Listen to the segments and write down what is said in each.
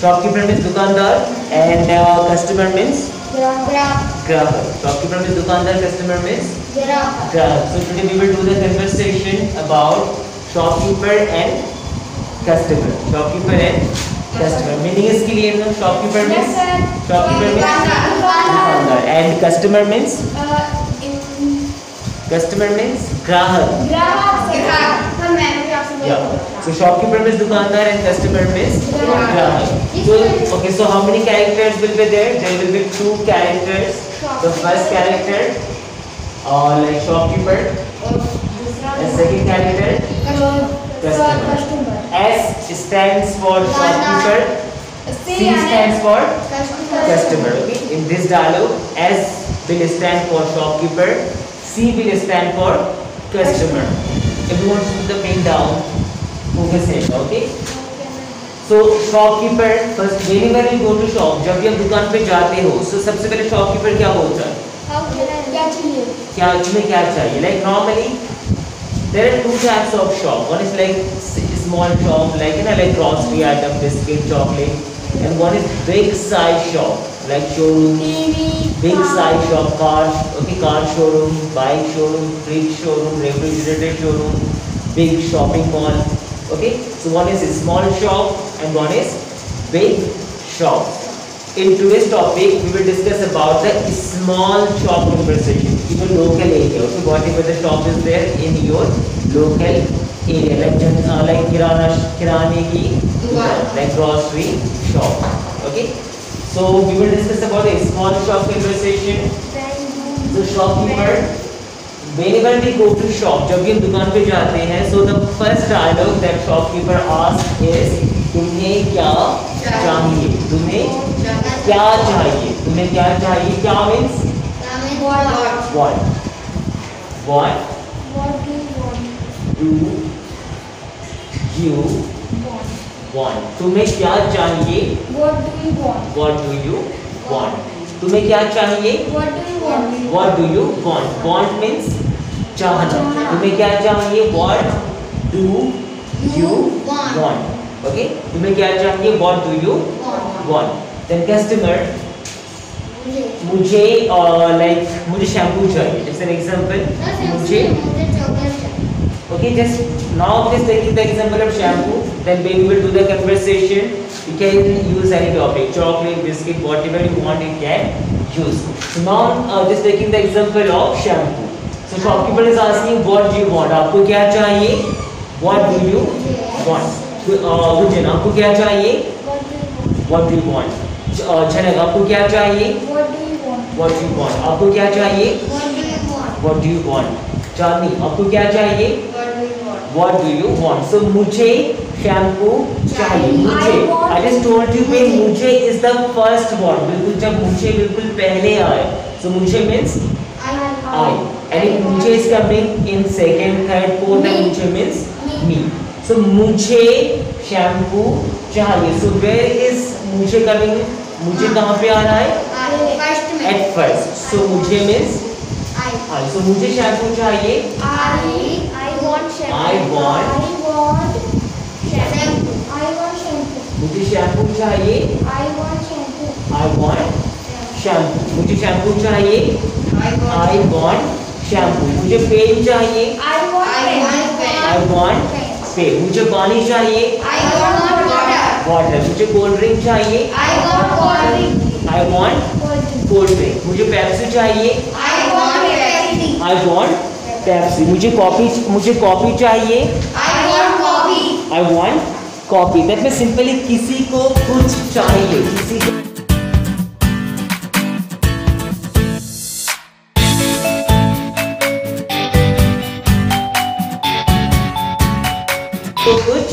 Shopkeeper means दुकानदार and customer means grahak. Shopkeeper means दुकानदार, customer means grahak. So today we will do the conversation about shopkeeper and customer. Shopkeeper and customer. Meaning is clear ना? Shopkeeper means दुकानदार and customer means grahak. Yeah. So shopkeeper means दुकानदार and customer means grahak. So okay, so how many characters will be there? There will be 2 characters. The first character like shopkeeper and second character customer. S stands for shopkeeper, C stands for customer. Okay, in this dialogue S will stand for shopkeeper, C will stand for customer. Everyone put the pen down, focus it. Okay, so shopkeeper first whenever you go to shop, जब भी आप दुकान पे जाते हो, so सबसे पहले shopkeeper क्या बोलता है? क्या तुम्हें क्या चाहिए? Like normally there are 2 types of shop. One is like small shop, like like grocery item, biscuit, chocolate, and one is big size shop, like showroom, big size shop, car showroom, bike showroom, fridge showroom, refrigerator showroom, big shopping mall. Okay, so one is a small shop and one is big shop. In today's topic, we will discuss about the small shop conversation in your local area. So whatever the shop is there in your local area, like kirane ki, like grocery shop. Okay, so we will discuss about the small shop conversation. So shopkeeper, whenever we go to shop, जब भी हम दुकान पे जाते हैं, so the first dialogue that shopkeeper asks is तुम्हें क्या चाहिए? तुम्हें क्या चाहिए? तुम्हें क्या चाहिए? क्या means what? Do you want? तुम्हें क्या चाहिए? What do you want? तुम्हें क्या चाहिए? What do you want? Want means चाहना. तुम्हें क्या चाहिए? What do you want? Okay, तुम्हें क्या चाहिए? What do you want? Then customer, मुझे मुझे शैम्पू चाहिए. It's an example. मुझे okay, just now just taking the example of shampoo. Then when we will do the conversation, you can use any topic, chocolate, biscuit, whatever you want, you can use. So now just taking the example of shampoo. So shopkeeper is asking, what do you want? आपको क्या चाहिए? What do you want? गुजन, आपको क्या चाहिए? What do you want? झनक, आपको क्या चाहिए? What do you want? आपको क्या चाहिए? What do you want? चांदनी, आपको क्या चाहिए? What do you want? So मुझे शैम्पू चाहिए. मुझे, I just told you कि मुझे is the first word. बिल्कुल जब मुझे बिल्कुल पहले आए, so मुझे means I. And if मुझे is coming in second, third, fourth, and मुझे means me. So मुझे शैम्पू चाहिए. So where is मुझे coming? मुझे कहाँ पे आ रहा है? At first. So मुझे means I. So मुझे शैम्पू चाहिए. I want shampoo. मुझे शैम्पू चाहिए. I want shampoo. मुझे शैम्पू चाहिए. I want shampoo. मुझे पेन चाहिए. I want pen. मुझे पानी चाहिए. वाटर. मुझे कोल्ड ड्रिंक चाहिए. I want cold drink. मुझे पेप्सी चाहिए. I want Pepsi. मुझे कॉफी चाहिए. I want coffee. That means simply किसी को कुछ चाहिए. किसी को कुछ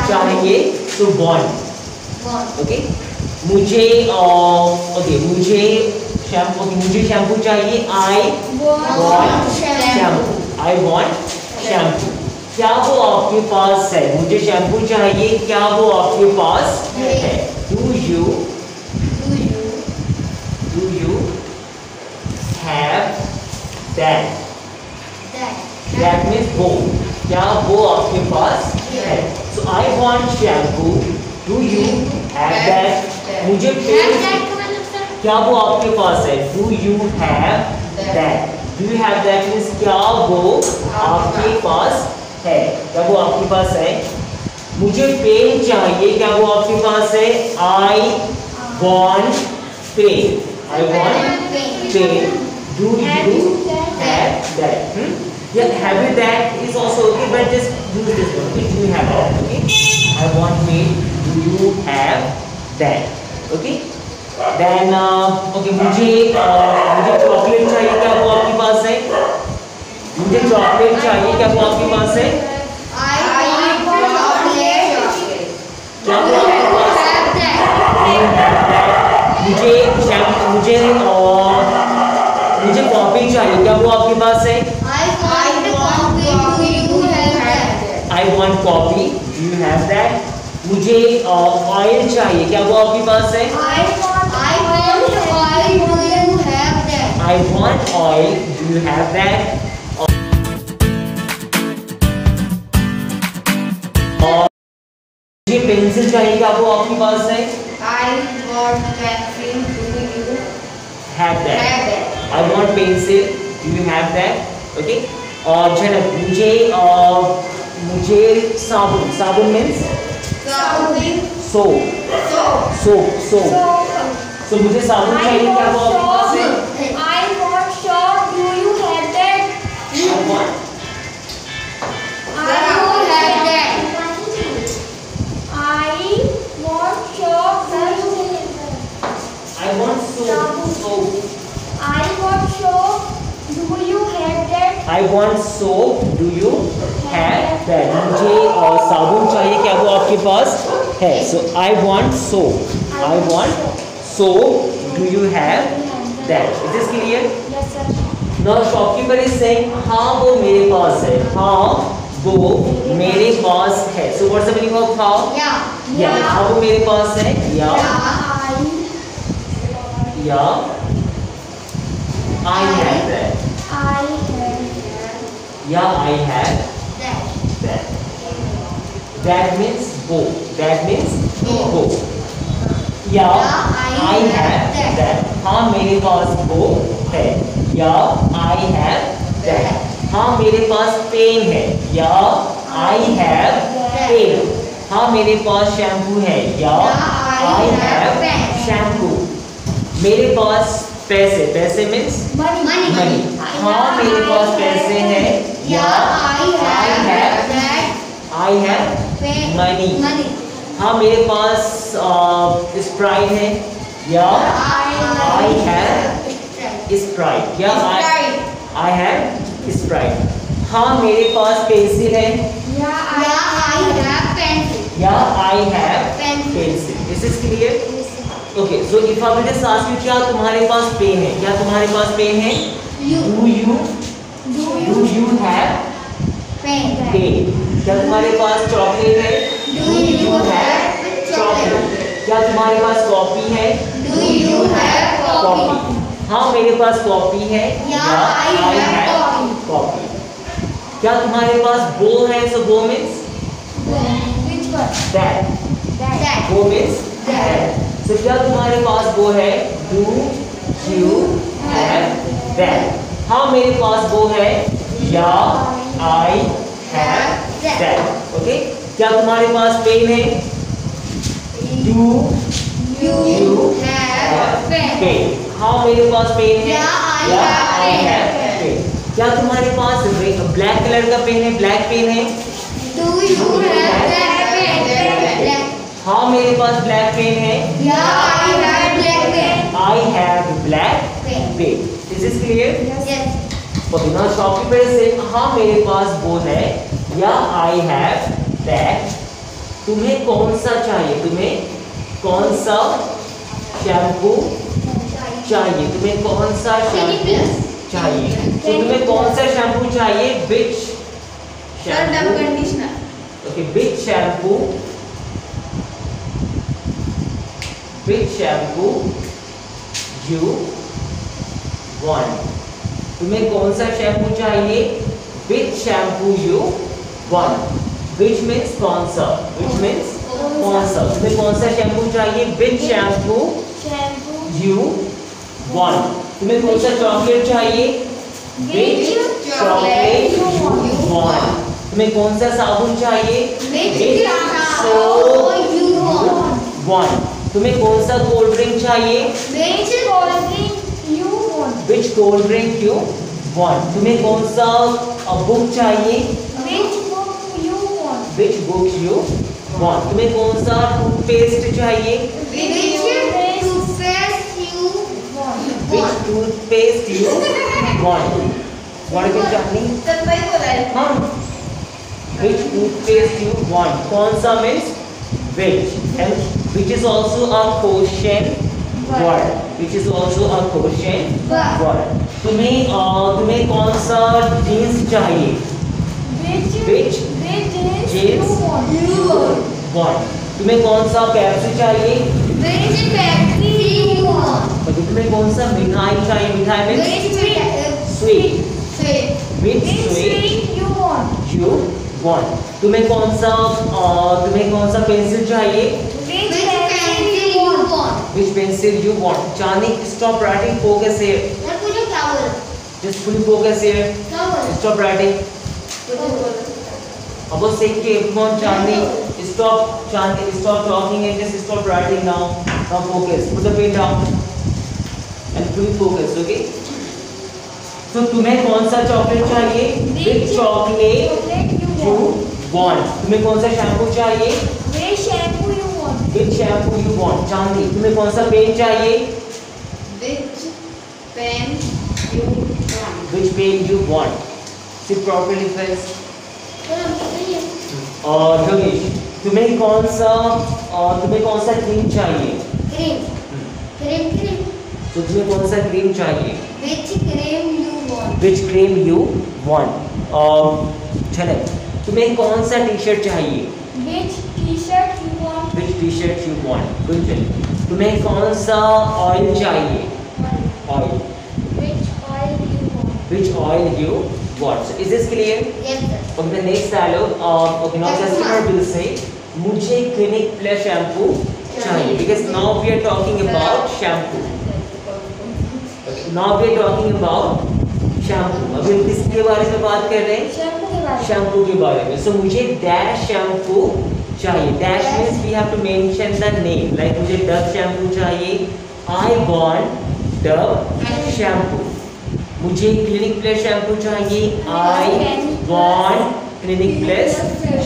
चाहिए. तो want. ओके, मुझे मुझे शैम्पू चाहिए. I want shampoo. I want shampoo. क्या वो आपके पास है? मुझे शैम्पू चाहिए. क्या वो आपके पास है? Do you have that? That means वो. क्या वो आपके पास है? So I want shampoo. Do you have that. मुझे पेन, क्या वो आपके पास है? Do you have that? Do you have that means क्या वो आपके पास है? क्या वो आपके पास है? मुझे पेन चाहिए, क्या वो आपके पास है? I want pen. I want pen. Do you have that? Yeah, have you that is also okay, but just use this one. Okay, do you have that? Okay, I want pen. Do you have that? Okay. Then okay, मुझे chocolate चाहिए, क्या वो आपके पास है? मुझे chocolate चाहिए, क्या वो आपके पास है? क्या वो आपके पास है? मुझे कॉफी चाहिए, क्या वो आपके पास है? I want coffee. Do you have that? मुझे ऑयल चाहिए, क्या वो आपके पास है? I want oil. Do you have that? मुझे पेंसिल चाहिए, क्या वो आपके पास है? I want pencil. Do you Have that. have that? I want pencil. Do you have that? Okay. और झलक, मुझे साबुन means soap. So मुझे साबुन चाहिए, क्या वो आपके पास है? I want shop. Do you have that? I want I want that. I want shop. Do you I want soap. I want shop. Do you have that? I want soap. Do you have that? मुझे साबुन चाहिए, क्या वो आपके पास है? So I want soap. I want soap. Do you have that? Is this clear? Yes, sir. Now shopkeeper is saying, हाँ वो मेरे पास है. हाँ वो मेरे पास है. So what's the meaning of हाँ? Yeah. हाँ वो मेरे पास है. Yeah. I have that. Yeah, I have that. That means go. That means go. Yeah, I have that. हाँ मेरे पास वो है. Yeah, I have that. हाँ मेरे पास पेन है. Yeah, I have pen. हाँ मेरे पास शैम्पू है. Yeah, I have shampoo. मेरे पास पैसे means money. हाँ मेरे पास पैसे हैं. Yeah, I have money. हाँ मेरे पास स्प्राइट है. Yeah, I have Sprite. Yeah, I have Sprite. हाँ मेरे पास पेंसिल है. Yeah, I have pencil. This is clear? Okay, so if I will just ask you, क्या तुम्हारे पास पेन है? क्या तुम्हारे पास पेन है? Do you have pen? क्या तुम्हारे पास चॉकलेट है? Do you have chocolate? क्या तुम्हारे पास कॉफी है? Do you have coffee? हाँ मेरे पास कॉफी है. Yeah, I have coffee. क्या तुम्हारे पास बो है? So बो means Which one? that. That. बो means that. So क्या तुम्हारे पास वो है? Do you have that? हाँ मेरे पास वो है. Yeah, I have that. Okay? क्या तुम्हारे पास पेन है? Do you have pen? हाँ मेरे पास पेन है. Yeah, I have pen. क्या तुम्हारे पास ब्लैक कलर का पेन है? ब्लैक पेन है. Do you have black? हाँ मेरे पास ब्लैक पेन है. Yeah, I have black pen. I have black pen. Is this clear? Yes. Okay, now shopkeeper से हाँ मेरे पास वो है. Yeah, I have that. तुम्हें कौन सा चाहिए? तुम्हें कौन सा शैम्पू चाहिए? तुम्हें कौन सा शैम्पू चाहिए? तो तुम्हें कौन सा शैम्पू चाहिए? Which shampoo? Conditioner. Okay, which shampoo? Which shampoo you want? तुम्हें कौन सा शैम्पू चाहिए? Which shampoo you want? Which means कौन सा? Which means कौन सा, तुम्हें कौन सा शैम्पू चाहिए? Which shampoo you want? तुम्हें कौन सा चॉकलेट चाहिए? Which chocolate you want? तुम्हें कौन सा साबुन चाहिए? Which soap you want? तुम्हें कौन सा कोल्ड ड्रिंक चाहिए? Which cold drink you want? Which cold drink you want? तुम्हें कौन सा बुक चाहिए? Which book you want? Which book you want? तुम्हें कौन सा टूथपेस्ट चाहिए? Which toothpaste you Want? Which toothpaste you want? What is it happening? सब भाई बोला है। हाँ. Which toothpaste you want? कौन सा means which, and which is also a question word. Which is also a question word. तुम्हें कौन सा जीन्स चाहिए? Which jeans you jeans want? want. तुम्हें कौन सा पेप्सी चाहिए? Which Pepsi you want? और तुम्हें कौन सा मिठाई चाहिए? मिठाई में Which sweet. sweet? Which Which sweet sweet you want? you want? तुम्हें कौन सा पेंसिल चाहिए? Which Which pencil pencil you you want? want? Which pencil you want? Chani, stop writing. Focus here. यार मुझे क्या बोला? Just fully focus here. क्या बोला? Stop writing. मुझे बोला। Abo Sekki, come on, Chandi. Stop, Chandi. Stop talking and just stop writing now. Now focus. Put the pen down and fully focus. Okay. So तुम्हें कौन सा chocolate चाहिए? Which chocolate you want? तुम्हें कौन सा shampoo चाहिए? Which shampoo you want? Which shampoo you want? चांदी, तुम्हें कौन सा पेन चाहिए? Which pen you want? Which pen you want? Sit properly, friends. Cream और योगेश, तुम्हें कौन सा क्रीम चाहिए? क्रीम तो तुम्हें कौन सा क्रीम चाहिए? Which cream you want? Which cream you want? चले, तुम्हें कौन सा टी शर्ट चाहिए? Which t-shirt you want? Which t-shirt you want? Good चले, तुम्हें कौन सा ऑयल चाहिए? Oil. Which oil you want? Which oil you want? So is this clear? Yes sir. Okay, the next dialogue. Okay, now customer will say, मुझे Clinic Plus shampoo चाहिए. Because now we are talking about shampoo. Now we are talking about shampoo. अभी हम किसके बारे में बात कर रहे हैं? Shampoo के बारे में. शैम्पू के बारे में. So मुझे डैश शैम्पू चाहिए. Dash means we have to mention the name. Like मुझे डव शैम्पू चाहिए. I want Dove shampoo. मुझे क्लिनिक प्लस शैम्पू चाहिए. I want clinic plus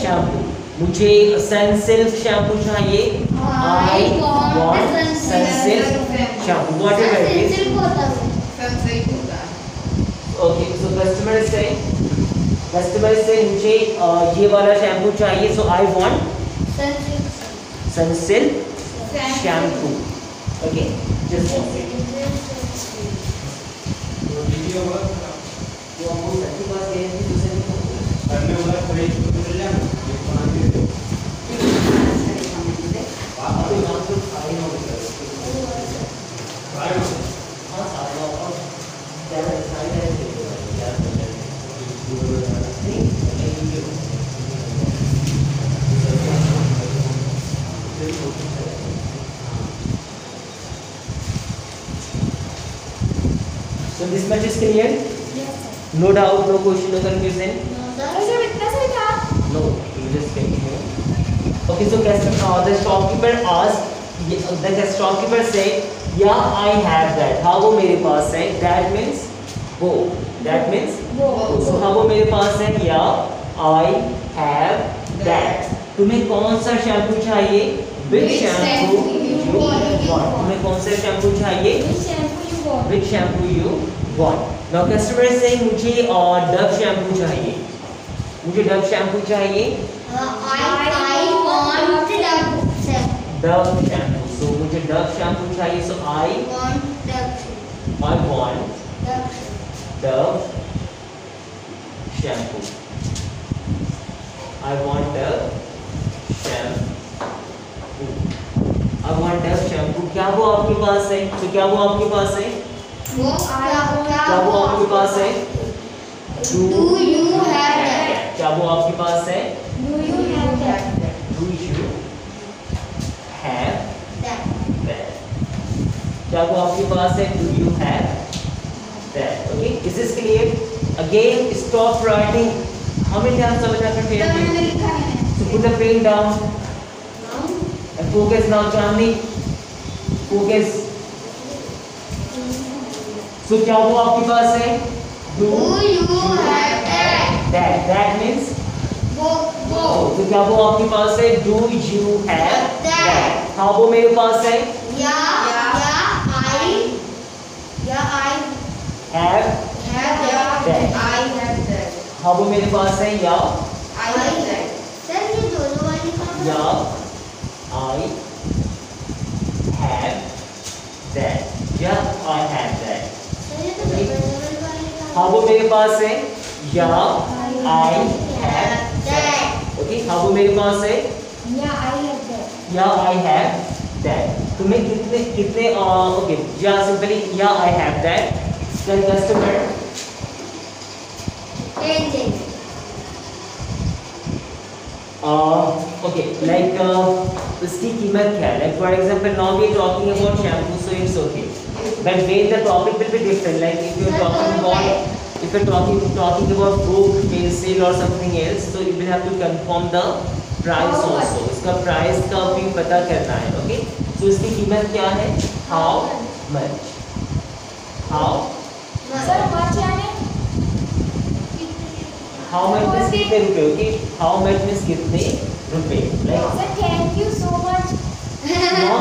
shampoo. मुझे सनसिल्क शैम्पू चाहिए. I want Sunsilk shampoo. Whatever it is. Sunsilk होता है। Sunsilk होता है। Okay, so customer is saying मुझे ये वाला शैम्पू चाहिए. So I want Sunsilk। Sunsilk shampoo. Okay, just one second. जो हम सबके पास गए थे दूसरे So this much is clear? Yes sir. No doubt, no question, no confusion? Sir इतना सही था. No, you just continue. Okay, so the shopkeeper asked, the shopkeeper said, yeah, I have that. हाँ वो मेरे पास है. That means वो. That means वो. So हाँ वो मेरे पास है. Yeah, I have that. तुम्हें कौन सा शैम्पू चाहिए? Which shampoo you want? तुम्हें कौन सा शैम्पू चाहिए? Which shampoo you want? Which shampoo you want? Now customer is saying मुझे डव शैम्पू चाहिए. मुझे डव शैम्पू चाहिए. I want Dove shampoo. So मुझे डव शैम्पू चाहिए. So I want Dove shampoo. I want Dove shampoo. I want Dove shampoo. क्या वो आपके पास है? तो क्या वो आपके पास है? क्या वो आपके पास है? Do you have that? क्या वो आपके पास है? Do you have that? Do you have that. that. क्या वो आपके पास है? Do you have that? Okay, is this clear? Again, stop writing. How many times have I तो failed? मैंने लिखा है So put the pen down Now, and focus now, Chandni. Focus. So क्या वो आपके पास है? do you have that? That means Go, go. तो क्या वो आपके पास है? Do you have that? हाँ वो मेरे पास है. Yeah, I Have have that. I have that. हाँ वो मेरे पास है. या I have that. Sir, ये दोनों वाली कहाँ पर? या I have that. या I have that. Sir, ये तो डबल वाली कहाँ हाँ वो मेरे पास है. या I have that. that. Okay हाँ वो मेरे पास है. या आई हैव दैट या I have that. तुम्हें कितने कितने ओके या सिंपली या I have that. Then customer Ten. okay like उसकी कीमत क्या है? Like for example now we are talking about shampoo, so it's okay, but when the topic will be different, like if you're talking about book, pencil or something else, so you will have to confirm the price How much? also. इसका price का भी पता करना है. Okay, so इसकी कीमत क्या है? How much? How sir much यानी how much means कितने रुपए? Okay, how much means कितने रुपए? Like sir thank you so much no,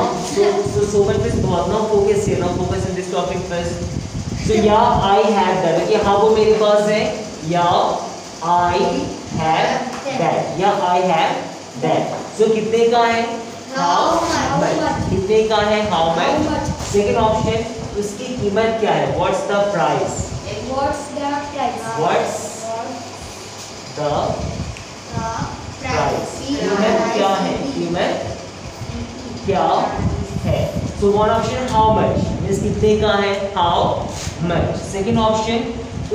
so much means बहुत. Now focus here. Now focus on this topic first. So yeah, I have that. Okay, हाँ वो मेरे पास है. Yeah, I have that. Yeah, I have that. So कितने का है? How much? कितने का है? How How much? much? Second option, उसकी कीमत क्या है? What's the price? What's the price What's the price? कीमत क्या है? कीमत क्या है? So one option, how much means कितने का है? How much. Second option,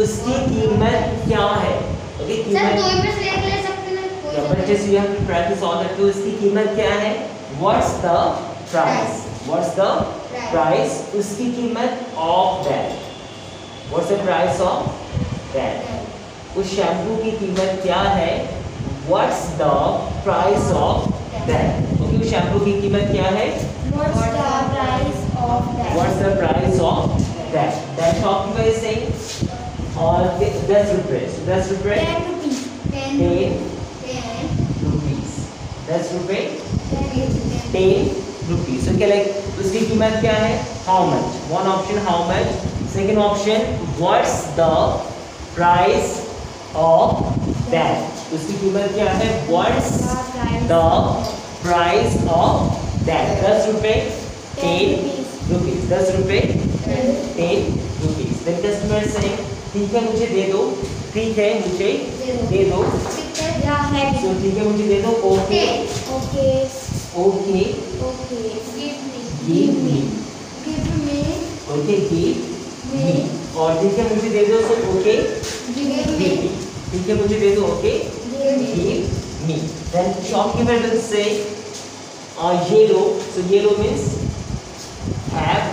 उसकी कीमत क्या है? Okay, सर कीमत. दो ही में से एक ले सकते हैं कोई Yeah, but just you have to practice all that. तो उसकी कीमत क्या है? What's the price? What's the price? उसकी कीमत of that. What's the price of that? उस शैम्पू की कीमत क्या है? What's the price of that? Okay, उस शैम्पू की कीमत क्या है? What's the price of that What's the price of that? That shopkeeper is saying, or 10 rupees. 10 rupees. 10 rupees 10 rupees. 10 rupees. 10 10 rupees. Okay, like उसकी कीमत क्या है? How much? One option, how much. Second option, what's the price of that? उसकी कीमत क्या है? What's the price of that? 10 रुपए. 10 rupees. 10 रुपए. 10 rupees. Then customer saying, ठीक है मुझे दे दो. ठीक है मुझे दे दो. या हैव So ठीक है मुझे दे दो. Okay. Okay Okay. Okay Give me. Give me Okay, give me. और ठीक है मुझे दे दो. So okay. Give Give me. ठीक है मुझे दे दो. Okay. Give me. Then shopkeeper will say, yellow. So yellow means have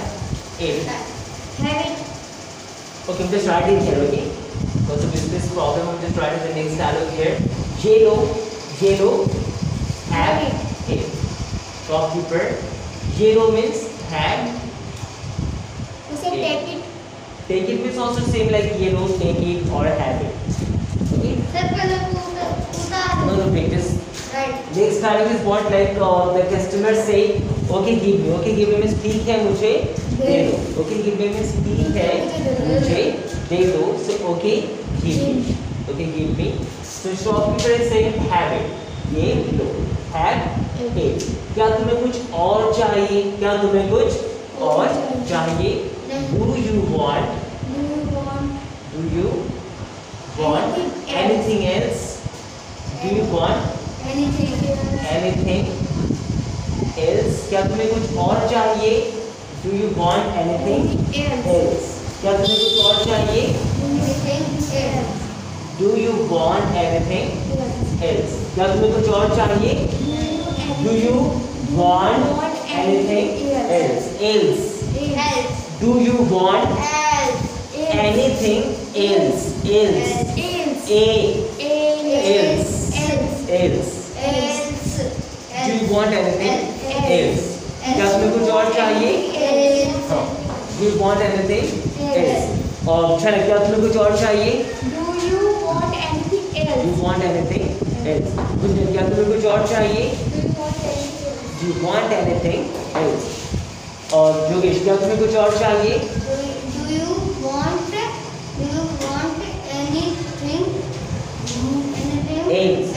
it. Have it Okay, I'm just writing here. Okay. Because of this problem, I'm just writing the next dialogue here. Yellow, have it. Shopkeeper. Yellow means have. उसे take it Take it means also same like yellow, take it or have it. Okay. Sir पहले पूरा No, wait. Just right next dialogue is what like the customer say, okay, give me. Okay, give me means ठीक है मुझे दे दो. Okay, give me means ठीक है मुझे दे दो. So okay, give me. Okay, give me. So shopkeeper is saying have it. ये लो. Have it. क्या तुम्हें कुछ और चाहिए? क्या तुम्हें कुछ और चाहिए? Do you want? Do you want Do you want anything else? Do you want anything else? क्या तुम्हें कुछ और चाहिए? Do you want anything else? क्या तुम्हें कुछ और चाहिए? Do you want anything else? क्या तुम्हें कुछ और चाहिए? Do you want anything else? Else. Else. Do you want Else. anything else? Else. Else. Else. Else. Else. Do you want anything else? क्या तुम्हें कुछ और चाहिए? हाँ. Do you want anything else? और अच्छा क्या तुम्हें कुछ और चाहिए? Do you want anything Do you else? want anything else? कुछ क्या तुम्हें कुछ और चाहिए? Do you want anything else? Do you want anything else? और योगेश क्या तुम्हें कुछ और चाहिए? Do you want anything Else.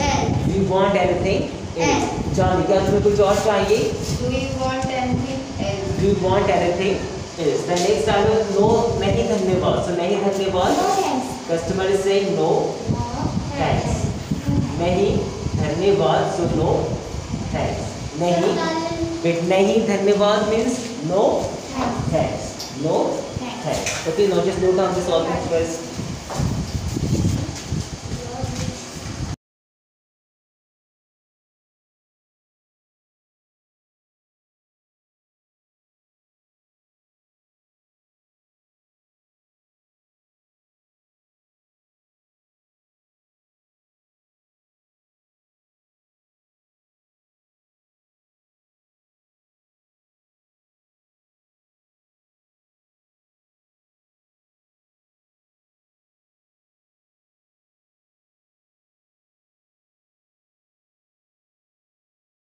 Do you want anything else? John क्या तुम्हें कुछ और चाहिए? Do you want anything else? Do you want anything else? The next dialogue, no, नहीं धन्यवाद. So नहीं धन्यवाद. No thanks. Customer is saying no No thanks. नहीं धन्यवाद. So no thanks. नहीं. Wait, नहीं धन्यवाद means no thanks. No thanks. Okay, now just note down this all things first.